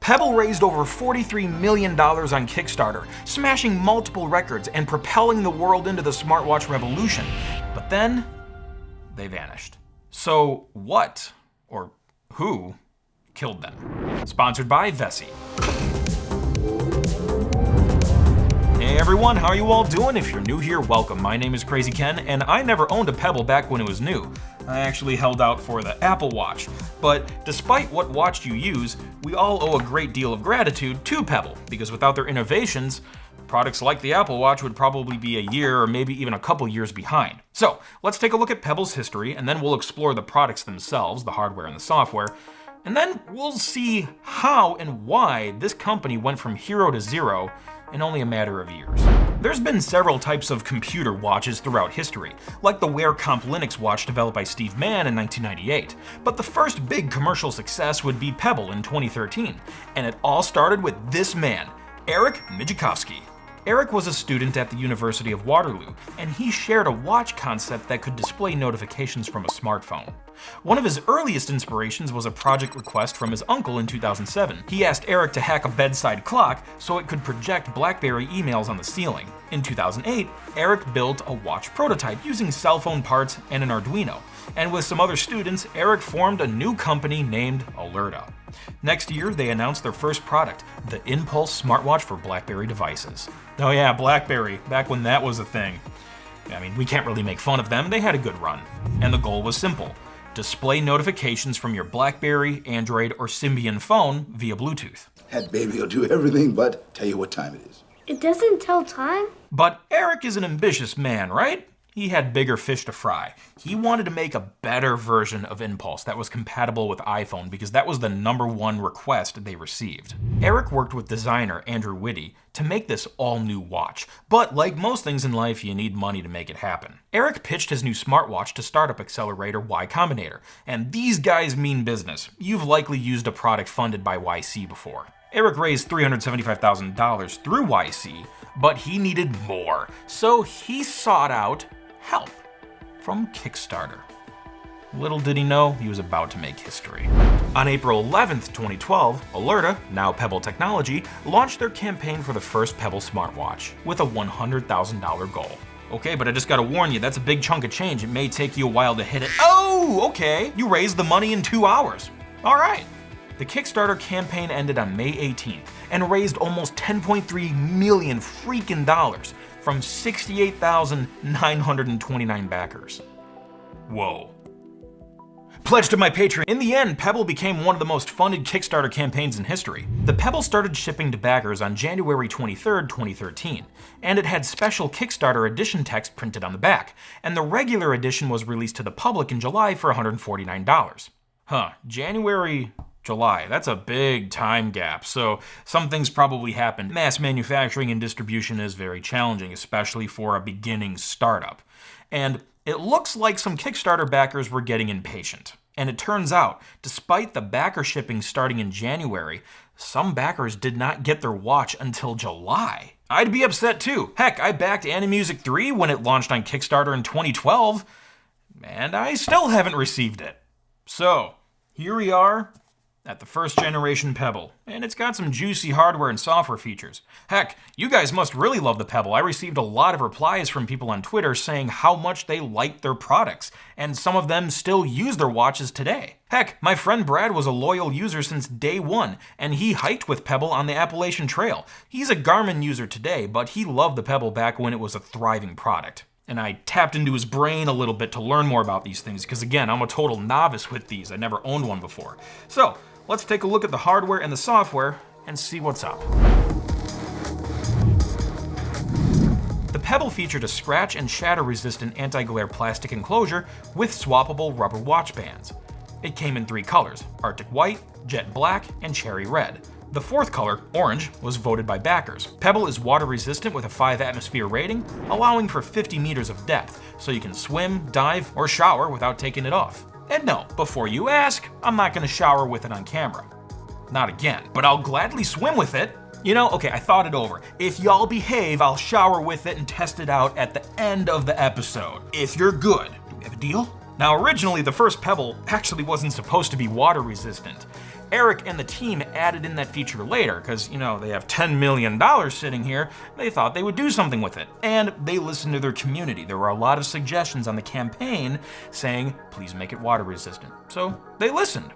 Pebble raised over $43 million on Kickstarter, smashing multiple records and propelling the world into the smartwatch revolution. But then, they vanished. So what, or who, killed them? Sponsored by Vessi. Hey everyone, how are you all doing? If you're new here, welcome. My name is Krazy Ken, and I never owned a Pebble back when it was new. I actually held out for the Apple Watch. But despite what watch you use, we all owe a great deal of gratitude to Pebble, because without their innovations, products like the Apple Watch would probably be a year or maybe even a couple years behind. So let's take a look at Pebble's history, and then we'll explore the products themselves, the hardware and the software, and then we'll see how and why this company went from hero to zero in only a matter of years. There's been several types of computer watches throughout history, like the Wear Comp Linux watch developed by Steve Mann in 1998. But the first big commercial success would be Pebble in 2013, and it all started with this man, Eric Mijikovsky. Eric was a student at the University of Waterloo, and he shared a watch concept that could display notifications from a smartphone. One of his earliest inspirations was a project request from his uncle in 2007. He asked Eric to hack a bedside clock so it could project BlackBerry emails on the ceiling. In 2008, Eric built a watch prototype using cell phone parts and an Arduino, and with some other students, Eric formed a new company named Allerta. Next year, they announced their first product, the Impulse smartwatch for BlackBerry devices. Oh yeah, BlackBerry, back when that was a thing. I mean, we can't really make fun of them, they had a good run. And the goal was simple: display notifications from your BlackBerry, Android, or Symbian phone via Bluetooth. That baby will do everything but tell you what time it is. It doesn't tell time? But Eric is an ambitious man, right? He had bigger fish to fry. He wanted to make a better version of Impulse that was compatible with iPhone because that was the #1 request they received. Eric worked with designer Andrew Whitty to make this all-new watch, but like most things in life, you need money to make it happen. Eric pitched his new smartwatch to startup accelerator Y Combinator, and these guys mean business. You've likely used a product funded by YC before. Eric raised $375,000 through YC, but he needed more, so he sought out help from Kickstarter. Little did he know he was about to make history. On April 11th, 2012, Allerta, now Pebble Technology, launched their campaign for the first Pebble Smartwatch with a $100,000 goal. Okay, but I just gotta warn you, that's a big chunk of change. It may take you a while to hit it. Oh, okay, you raised the money in 2 hours. All right. The Kickstarter campaign ended on May 18th and raised almost $10.3 million freaking dollars from 68,929 backers. Whoa. Pledge to my Patreon. In the end, Pebble became one of the most funded Kickstarter campaigns in history. The Pebble started shipping to backers on January 23rd, 2013, and it had special Kickstarter edition text printed on the back, and the regular edition was released to the public in July for $149. January, July, that's a big time gap, so some things probably happened. Mass manufacturing and distribution is very challenging, especially for a beginning startup. And it looks like some Kickstarter backers were getting impatient. And it turns out, despite the backer shipping starting in January, some backers did not get their watch until July. I'd be upset too. Heck, I backed Animusic 3 when it launched on Kickstarter in 2012, and I still haven't received it. So, here we are at the first generation Pebble, and it's got some juicy hardware and software features. Heck, you guys must really love the Pebble. I received a lot of replies from people on Twitter saying how much they liked their products, and some of them still use their watches today. Heck, my friend Brad was a loyal user since day one, and he hiked with Pebble on the Appalachian Trail. He's a Garmin user today, but he loved the Pebble back when it was a thriving product. And I tapped into his brain a little bit to learn more about these things, because again, I'm a total novice with these. I never owned one before. So, let's take a look at the hardware and the software and see what's up. The Pebble featured a scratch and shatter resistant anti-glare plastic enclosure with swappable rubber watch bands. It came in 3 colors, Arctic White, Jet Black, and Cherry Red. The 4th color, orange, was voted by backers. Pebble is water resistant with a 5 atmosphere rating, allowing for 50 meters of depth, so you can swim, dive, or shower without taking it off. And no, before you ask, I'm not gonna shower with it on camera. Not again, but I'll gladly swim with it. You know, okay, I thought it over. If y'all behave, I'll shower with it and test it out at the end of the episode. If you're good. Do we have a deal? Now, originally, the first Pebble actually wasn't supposed to be water resistant. Eric and the team added in that feature later because, they have $10 million sitting here. They thought they would do something with it. And they listened to their community. There were a lot of suggestions on the campaign saying, please make it water resistant. So they listened.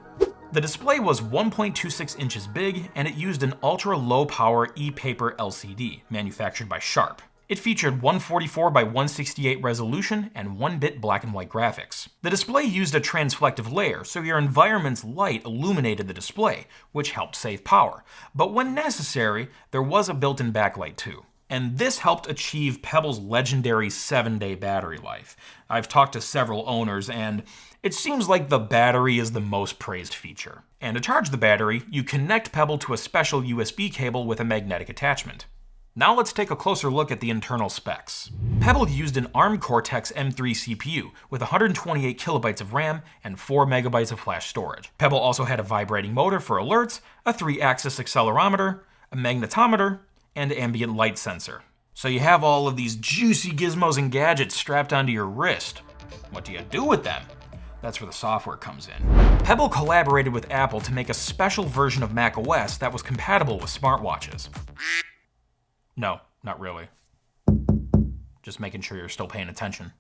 The display was 1.26 inches big, and it used an ultra-low power e-paper LCD, manufactured by Sharp. It featured 144 by 168 resolution and 1-bit black and white graphics. The display used a transflective layer, so your environment's light illuminated the display, which helped save power. But when necessary, there was a built-in backlight too. And this helped achieve Pebble's legendary 7-day battery life. I've talked to several owners, and it seems like the battery is the most praised feature. And to charge the battery, you connect Pebble to a special USB cable with a magnetic attachment. Now let's take a closer look at the internal specs. Pebble used an ARM Cortex M3 CPU with 128 kilobytes of RAM and 4 megabytes of flash storage. Pebble also had a vibrating motor for alerts, a 3-axis accelerometer, a magnetometer, and ambient light sensor. So you have all of these juicy gizmos and gadgets strapped onto your wrist. What do you do with them? That's where the software comes in. Pebble collaborated with Apple to make a special version of macOS that was compatible with smartwatches. No, not really. Just making sure you're still paying attention.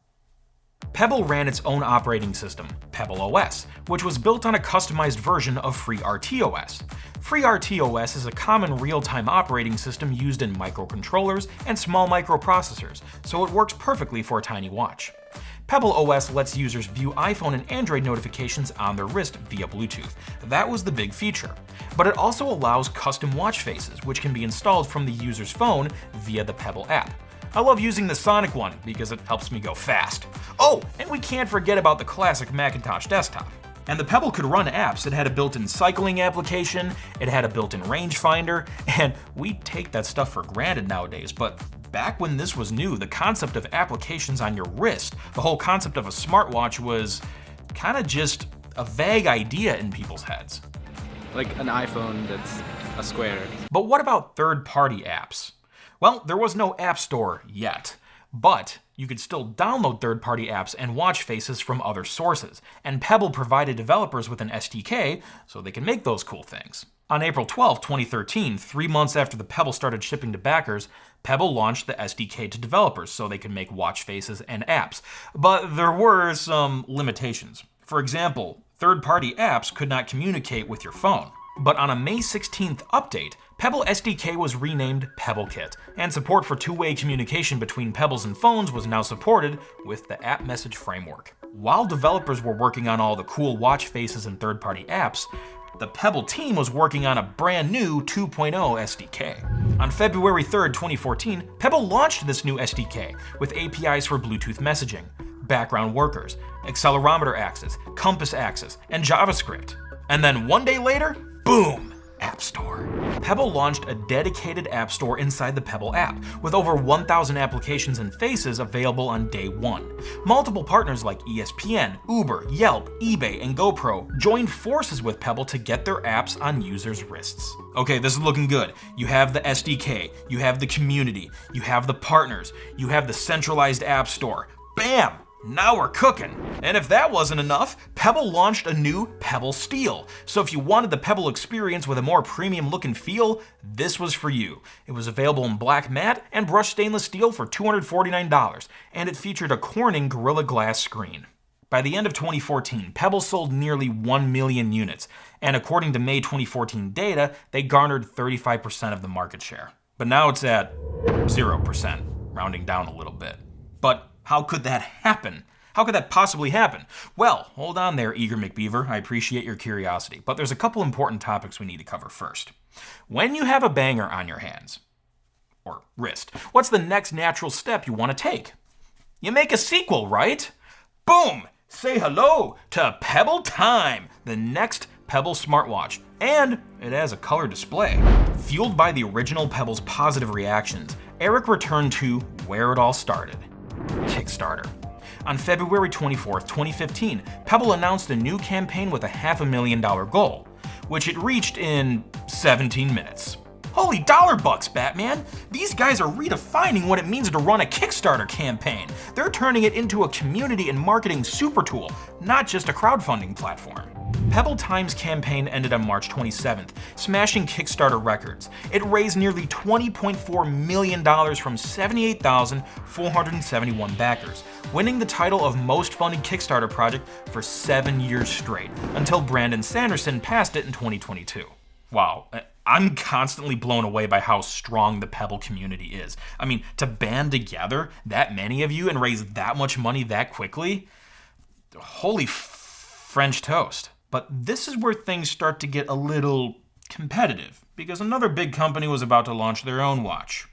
Pebble ran its own operating system, PebbleOS, which was built on a customized version of FreeRTOS. FreeRTOS is a common real-time operating system used in microcontrollers and small microprocessors, so it works perfectly for a tiny watch. PebbleOS lets users view iPhone and Android notifications on their wrist via Bluetooth. That was the big feature. But it also allows custom watch faces, which can be installed from the user's phone via the Pebble app. I love using the Sonic one because it helps me go fast. Oh, and we can't forget about the classic Macintosh desktop. And the Pebble could run apps. It had a built-in cycling application, it had a built-in rangefinder, and we take that stuff for granted nowadays, but back when this was new, the concept of applications on your wrist, the whole concept of a smartwatch was kind of just a vague idea in people's heads. Like an iPhone that's a square. But what about third-party apps? Well, there was no app store yet, but you could still download third-party apps and watch faces from other sources, and Pebble provided developers with an SDK so they can make those cool things. On April 12, 2013, 3 months after the Pebble started shipping to backers, Pebble launched the SDK to developers so they could make watch faces and apps. But there were some limitations. For example, third-party apps could not communicate with your phone. But on a May 16th update, Pebble SDK was renamed PebbleKit, and support for two-way communication between Pebbles and phones was now supported with the App Message Framework. While developers were working on all the cool watch faces and third-party apps, the Pebble team was working on a brand new 2.0 SDK. On February 3rd, 2014, Pebble launched this new SDK with APIs for Bluetooth messaging, background workers, accelerometer access, compass access, and JavaScript. And then one day later, boom! App Store. Pebble launched a dedicated app store inside the Pebble app, with over 1,000 applications and faces available on day one. Multiple partners like ESPN, Uber, Yelp, eBay, and GoPro joined forces with Pebble to get their apps on users' wrists. Okay, this is looking good. You have the SDK, you have the community, you have the partners, you have the centralized app store. Bam! Now we're cooking. And if that wasn't enough, Pebble launched a new Pebble Steel. So if you wanted the Pebble experience with a more premium look and feel, this was for you. It was available in black matte and brushed stainless steel for $249, and it featured a Corning Gorilla Glass screen. By the end of 2014, Pebble sold nearly 1 million units, and according to May 2014 data, they garnered 35% of the market share. But now it's at 0%, rounding down a little bit. But how could that happen? How could that possibly happen? Well, hold on there, Eager McBeaver. I appreciate your curiosity, but there's a couple important topics we need to cover first. When you have a banger on your hands, or wrist, what's the next natural step you want to take? You make a sequel, right? Boom! Say hello to Pebble Time, the next Pebble Smartwatch, and it has a color display. Fueled by the original Pebble's positive reactions, Eric returned to where it all started. Kickstarter. On February 24th, 2015, Pebble announced a new campaign with a $500,000 goal, which it reached in 17 minutes. Holy dollar bucks, Batman! These guys are redefining what it means to run a Kickstarter campaign. They're turning it into a community and marketing super tool, not just a crowdfunding platform. Pebble Time's campaign ended on March 27th, smashing Kickstarter records. It raised nearly $20.4 million from 78,471 backers, winning the title of most funded Kickstarter project for 7 years straight, until Brandon Sanderson passed it in 2022. Wow, I'm constantly blown away by how strong the Pebble community is. I mean, to band together, that many of you, and raise that much money that quickly? Holy French toast. But this is where things start to get a little competitive, because another big company was about to launch their own watch.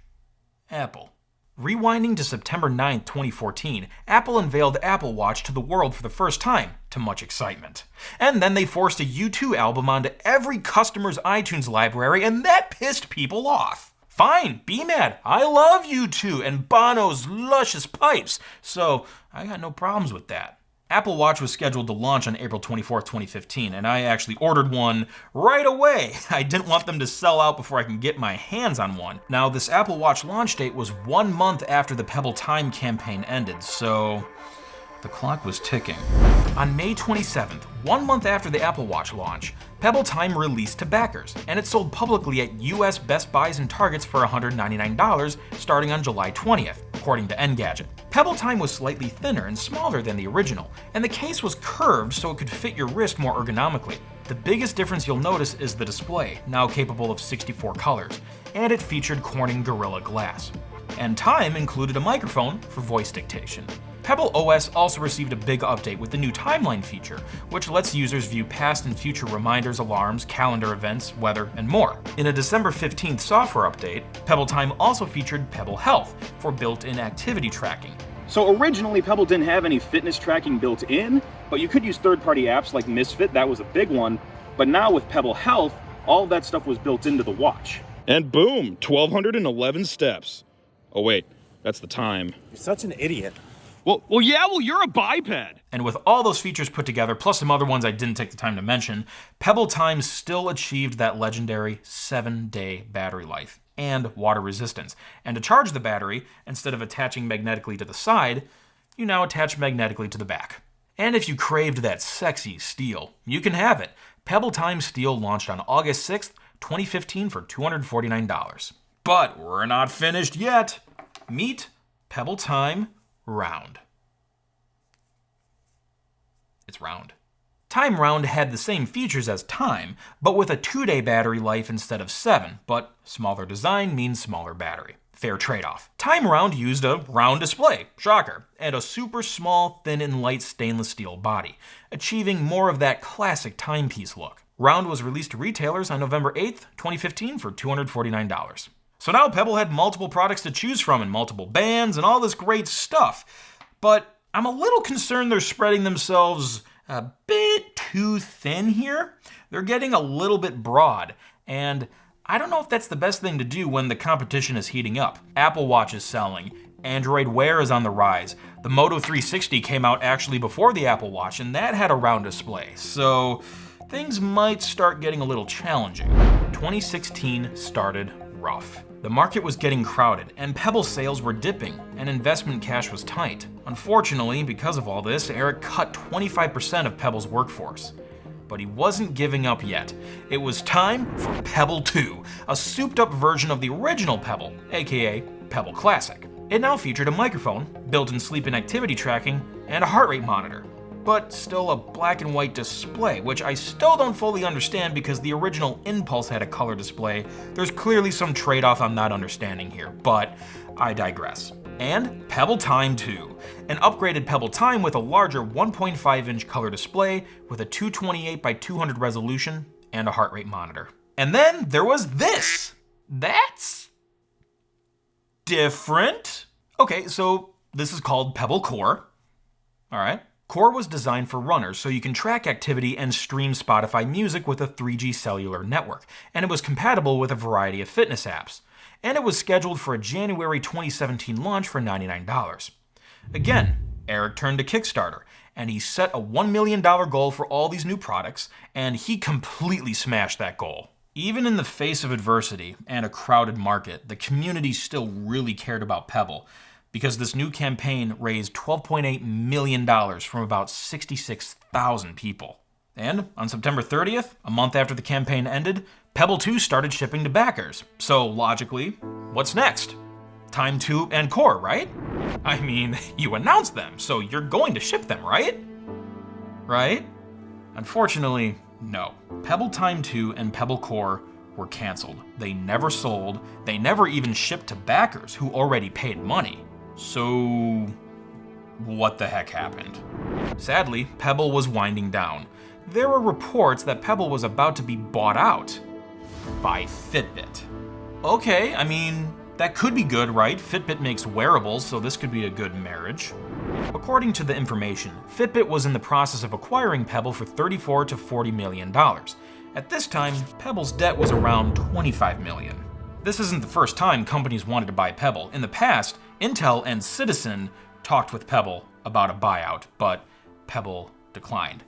Apple. Rewinding to September 9th, 2014, Apple unveiled the Apple Watch to the world for the first time, to much excitement. And then they forced a U2 album onto every customer's iTunes library, and that pissed people off. Fine, be mad. I love U2 and Bono's luscious pipes, so I got no problems with that. Apple Watch was scheduled to launch on April 24th, 2015, and I actually ordered one right away. I didn't want them to sell out before I can get my hands on one. Now, this Apple Watch launch date was 1 month after the Pebble Time campaign ended, so the clock was ticking. On May 27th, 1 month after the Apple Watch launch, Pebble Time released to backers, and it sold publicly at US Best Buys and Targets for $199 starting on July 20th, according to Engadget. Pebble Time was slightly thinner and smaller than the original, and the case was curved so it could fit your wrist more ergonomically. The biggest difference you'll notice is the display, now capable of 64 colors, and it featured Corning Gorilla Glass. And Time included a microphone for voice dictation. PebbleOS also received a big update with the new timeline feature, which lets users view past and future reminders, alarms, calendar events, weather, and more. In a December 15th software update, Pebble Time also featured Pebble Health for built-in activity tracking. So originally Pebble didn't have any fitness tracking built in, but you could use third-party apps like Misfit, that was a big one. But now with Pebble Health, all of that stuff was built into the watch. And boom, 1,211 steps. Oh wait, that's the time. You're such an idiot. Well, you're a biped. And with all those features put together, plus some other ones I didn't take the time to mention, Pebble Time still achieved that legendary 7-day battery life and water resistance. And to charge the battery, instead of attaching magnetically to the side, you now attach magnetically to the back. And if you craved that sexy steel, you can have it. Pebble Time Steel launched on August 6th, 2015 for $249. But we're not finished yet. Meet Pebble Time Round. It's round. Time Round had the same features as Time, but with a 2-day battery life instead of 7, but smaller design means smaller battery. Fair trade-off. Time Round used a round display, shocker, and a super small, thin and light stainless steel body, achieving more of that classic timepiece look. Round was released to retailers on November 8th, 2015 for $249. So now Pebble had multiple products to choose from and multiple bands and all this great stuff. But I'm a little concerned they're spreading themselves a bit too thin here. They're getting a little bit broad, and I don't know if that's the best thing to do when the competition is heating up. Apple Watch is selling. Android Wear is on the rise. The Moto 360 came out actually before the Apple Watch, and that had a round display. So things might start getting a little challenging. 2016 started rough. The market was getting crowded, and Pebble sales were dipping, and investment cash was tight. Unfortunately, because of all this, Eric cut 25% of Pebble's workforce. But he wasn't giving up yet. It was time for Pebble 2, a souped-up version of the original Pebble, aka Pebble Classic. It now featured a microphone, built-in sleep and activity tracking, and a heart rate monitor. But still a black and white display, which I still don't fully understand because the original Impulse had a color display. There's clearly some trade-off I'm not understanding here, but I digress. And Pebble Time 2, an upgraded Pebble Time with a larger 1.5-inch color display with a 228 by 200 resolution and a heart rate monitor. And then there was this. That's different. Okay, so this is called Pebble Core. All right. Core was designed for runners so you can track activity and stream Spotify music with a 3G cellular network, and it was compatible with a variety of fitness apps. And it was scheduled for a January 2017 launch for $99. Again, Eric turned to Kickstarter, and he set a $1 million goal for all these new products, and he completely smashed that goal. Even in the face of adversity and a crowded market, the community still really cared about Pebble, because this new campaign raised $12.8 million from about 66,000 people. And on September 30th, a month after the campaign ended, Pebble 2 started shipping to backers. So logically, what's next? Time 2 and Core, right? I mean, you announced them, so you're going to ship them, right? Right? Unfortunately, no. Pebble Time 2 and Pebble Core were canceled. They never sold. They never even shipped to backers who already paid money. So, what the heck happened? Sadly, Pebble was winding down. There were reports that Pebble was about to be bought out by Fitbit. Okay, I mean, that could be good, right? Fitbit makes wearables, so this could be a good marriage. According to the information, Fitbit was in the process of acquiring Pebble for $34 to $40 million. At this time, Pebble's debt was around $25 million. This isn't the first time companies wanted to buy Pebble. In the past, Intel and Citizen talked with Pebble about a buyout, but Pebble declined.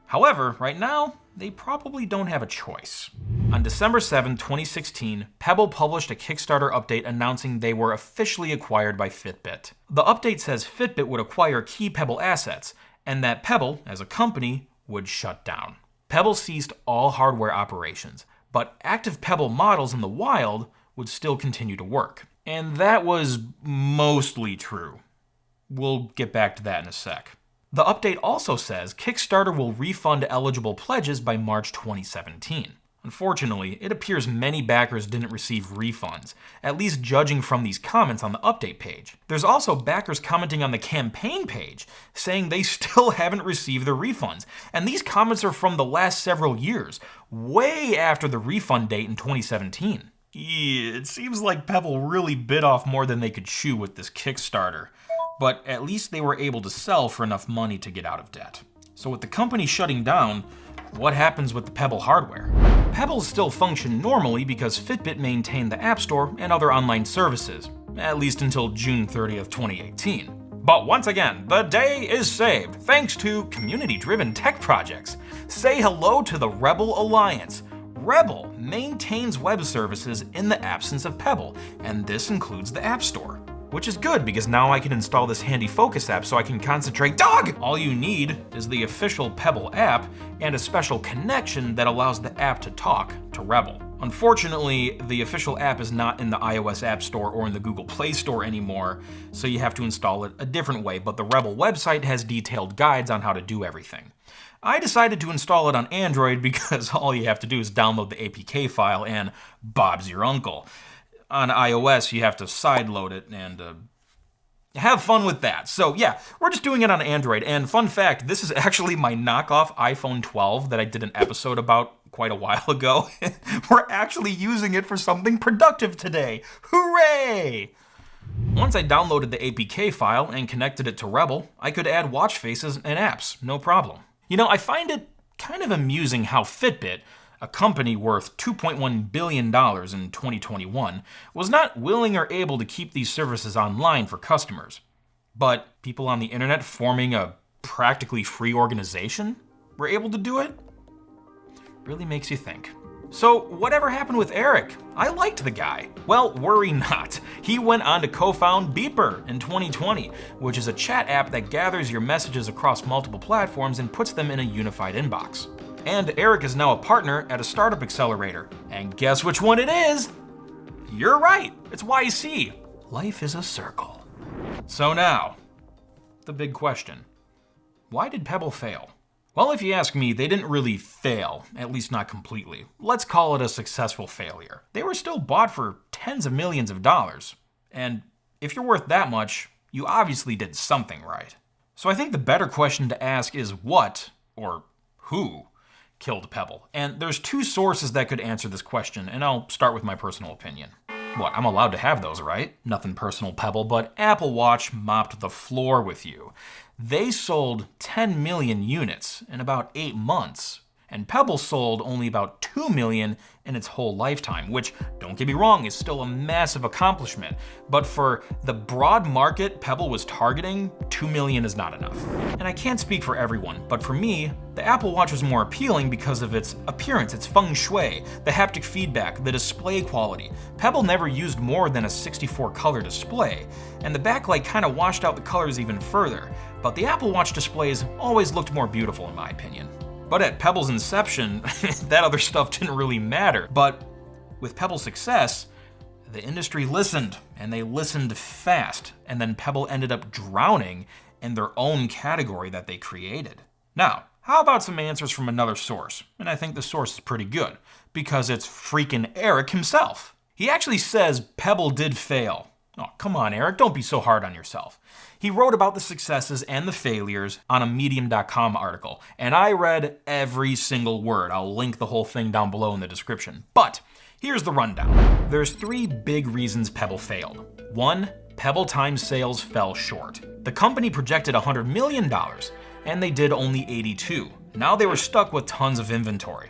However, right now, they probably don't have a choice. On December 7, 2016, Pebble published a Kickstarter update announcing they were officially acquired by Fitbit. The update says Fitbit would acquire key Pebble assets, and that Pebble, as a company, would shut down. Pebble ceased all hardware operations, but active Pebble models in the wild would still continue to work. And that was mostly true. We'll get back to that in a sec. The update also says Kickstarter will refund eligible pledges by March 2017. Unfortunately, it appears many backers didn't receive refunds, at least judging from these comments on the update page. There's also backers commenting on the campaign page, saying they still haven't received their refunds. And these comments are from the last several years, way after the refund date in 2017. Yeah, it seems like Pebble really bit off more than they could chew with this Kickstarter. But at least they were able to sell for enough money to get out of debt. So with the company shutting down, what happens with the Pebble hardware? Pebbles still function normally because Fitbit maintained the App Store and other online services, at least until June 30th, 2018. But once again, the day is saved thanks to community-driven tech projects. Say hello to the Rebble Alliance. Rebble maintains web services in the absence of Pebble, and this includes the App Store. Which is good because now I can install this handy focus app so I can concentrate. Dog! All you need is the official Pebble app and a special connection that allows the app to talk to Rebble. Unfortunately, the official app is not in the iOS App Store or in the Google Play Store anymore, so you have to install it a different way, but the Rebble website has detailed guides on how to do everything. I decided to install it on Android because all you have to do is download the APK file and Bob's your uncle. On iOS, you have to sideload it and have fun with that. So yeah, we're just doing it on Android. And fun fact, this is actually my knockoff iPhone 12 that I did an episode about quite a while ago. We're actually using it for something productive today. Hooray! Once I downloaded the APK file and connected it to Rebble, I could add watch faces and apps, no problem. You know, I find it kind of amusing how Fitbit, a company worth $2.1 billion in 2021, was not willing or able to keep these services online for customers. But people on the internet forming a practically free organization were able to do it? Really makes you think. So whatever happened with Eric? I liked the guy. Well, worry not. He went on to co-found Beeper in 2020, which is a chat app that gathers your messages across multiple platforms and puts them in a unified inbox. And Eric is now a partner at a startup accelerator. And guess which one it is? You're right, it's YC. Life is a circle. So now, the big question. Why did Pebble fail? Well, if you ask me, they didn't really fail, at least not completely. Let's call it a successful failure. They were still bought for tens of millions of dollars. And if you're worth that much, you obviously did something right. So I think the better question to ask is what, or who, killed Pebble? And there's two sources that could answer this question, and I'll start with my personal opinion. What, I'm allowed to have those, right? Nothing personal, Pebble, but Apple Watch mopped the floor with you. They sold 10 million units in about 8 months, and Pebble sold only about 2 million in its whole lifetime, which, don't get me wrong, is still a massive accomplishment. But for the broad market Pebble was targeting, 2 million is not enough. And I can't speak for everyone, but for me, the Apple Watch was more appealing because of its appearance, its feng shui, the haptic feedback, the display quality. Pebble never used more than a 64-color display, and the backlight kind of washed out the colors even further. But the Apple Watch displays always looked more beautiful in my opinion. But at Pebble's inception, that other stuff didn't really matter. But with Pebble's success, the industry listened, and they listened fast, and then Pebble ended up drowning in their own category that they created. Now, how about some answers from another source? And I think the source is pretty good, because it's freaking Eric himself. He actually says Pebble did fail. Oh, come on, Eric, don't be so hard on yourself. He wrote about the successes and the failures on a Medium.com article, and I read every single word. I'll link the whole thing down below in the description. But here's the rundown. There's 3 big reasons Pebble failed. 1, Pebble Time sales fell short. The company projected $100 million, and they did only 82. Now they were stuck with tons of inventory.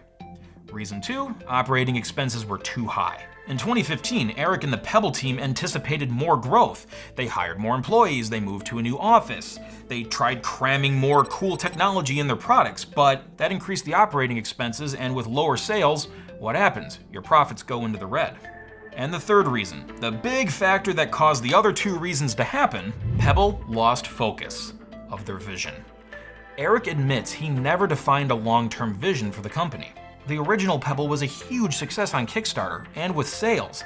Reason 2, operating expenses were too high. In 2015, Eric and the Pebble team anticipated more growth. They hired more employees, they moved to a new office, they tried cramming more cool technology in their products, but that increased the operating expenses, and with lower sales, what happens? Your profits go into the red. And the third reason, the big factor that caused the other 2 reasons to happen, Pebble lost focus of their vision. Eric admits he never defined a long-term vision for the company. The original Pebble was a huge success on Kickstarter and with sales,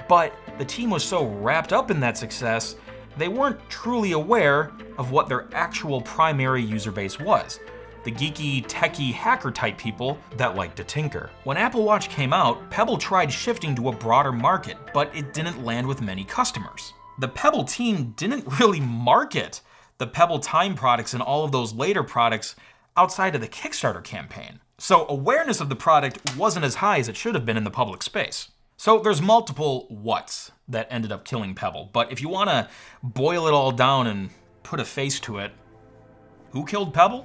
but the team was so wrapped up in that success, they weren't truly aware of what their actual primary user base was. The geeky, techie, hacker type people that like to tinker. When Apple Watch came out, Pebble tried shifting to a broader market, but it didn't land with many customers. The Pebble team didn't really market the Pebble Time products and all of those later products outside of the Kickstarter campaign. So awareness of the product wasn't as high as it should have been in the public space. So there's multiple whats that ended up killing Pebble, but if you want to boil it all down and put a face to it, who killed Pebble?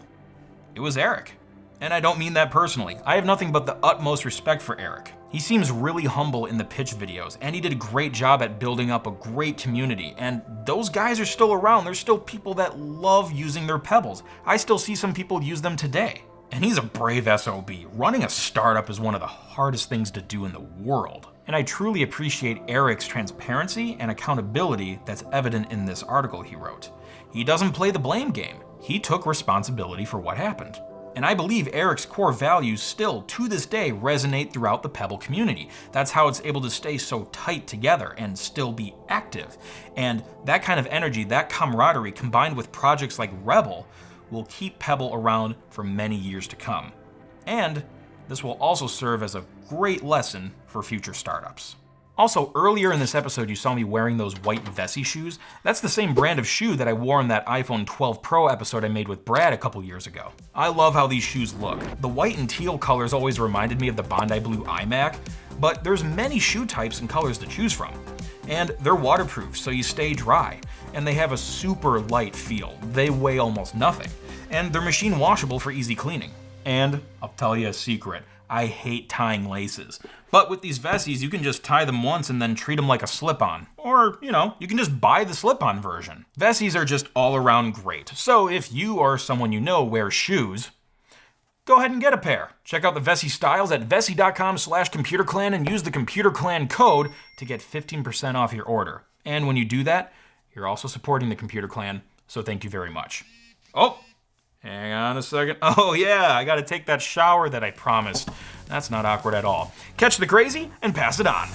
It was Eric. And I don't mean that personally. I have nothing but the utmost respect for Eric. He seems really humble in the pitch videos, and he did a great job at building up a great community, and those guys are still around. There's still people that love using their Pebbles. I still see some people use them today. And he's a brave SOB. Running a startup is one of the hardest things to do in the world. And I truly appreciate Eric's transparency and accountability that's evident in this article he wrote. He doesn't play the blame game. He took responsibility for what happened. And I believe Eric's core values still, to this day, resonate throughout the Pebble community. That's how it's able to stay so tight together and still be active. And that kind of energy, that camaraderie, combined with projects like Rebble, will keep Pebble around for many years to come. And this will also serve as a great lesson for future startups. Also, earlier in this episode, you saw me wearing those white Vessi shoes. That's the same brand of shoe that I wore in that iPhone 12 Pro episode I made with Brad a couple years ago. I love how these shoes look. The white and teal colors always reminded me of the Bondi Blue iMac, but there's many shoe types and colors to choose from. And they're waterproof, so you stay dry. And they have a super light feel. They weigh almost nothing. And they're machine washable for easy cleaning. And I'll tell you a secret, I hate tying laces. But with these Vessis, you can just tie them once and then treat them like a slip-on. Or, you can just buy the slip-on version. Vessis are just all around great. So if you or someone you know wears shoes, go ahead and get a pair. Check out the Vessi styles at vessi.com/computerclan and use the computerclan code to get 15% off your order. And when you do that, you're also supporting the Computer Clan, so thank you very much. Oh, hang on a second. Oh yeah, I gotta take that shower that I promised. That's not awkward at all. Catch the Krazy and pass it on.